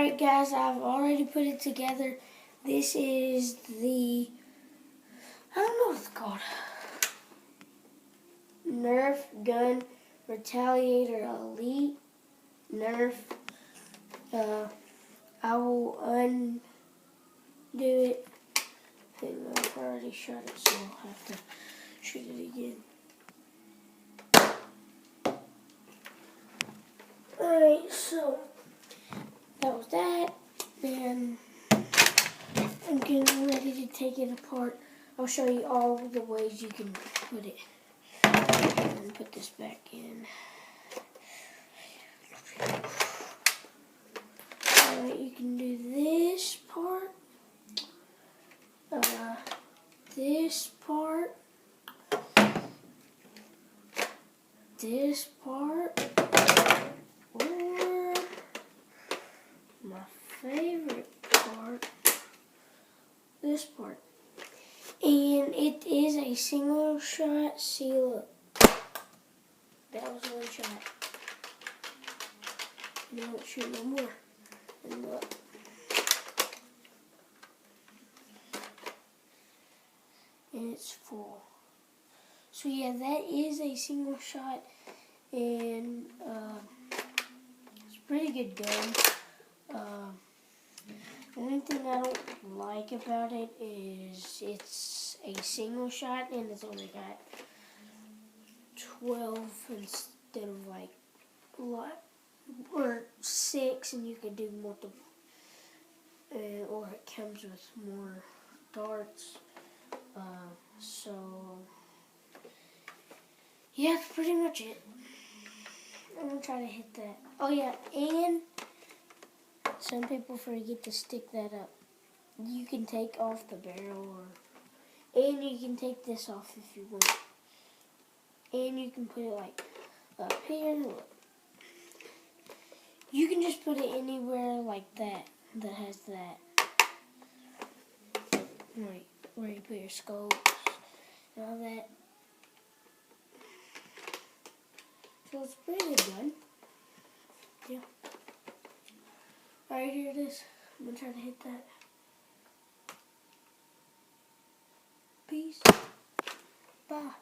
Alright guys, I've already put it together. This is the, I don't know what it's called. Nerf Gun Retaliator Elite. Nerf. I will undo it. I've already shot it, so I'll have to shoot it again. Alright, so that was that, and I'm getting ready to take it apart. I'll show you all the ways you can put it. And put this back in. Alright, you can do this part, this part, this part, or my favorite part, this part. And it is a single shot. See, look. That was one shot. And I won't shoot no more. And look. And it's full. So yeah, that is a single shot. And it's a pretty good gun. The only thing I don't like about it is it's a single shot and it's only got 12 instead of like or 6, and you can do multiple, or it comes with more darts. So yeah, that's pretty much it. I'm gonna try to hit that. Oh yeah, and some people forget to stick that up. You can take off the barrel, and you can take this off if you want. And you can put it like up here. Look. You can just put it anywhere like that has that. Right, where you put your scopes and all that. So it's pretty good gun. Yeah. Alright, here it is. I'm gonna try to hit that. Peace. Bye.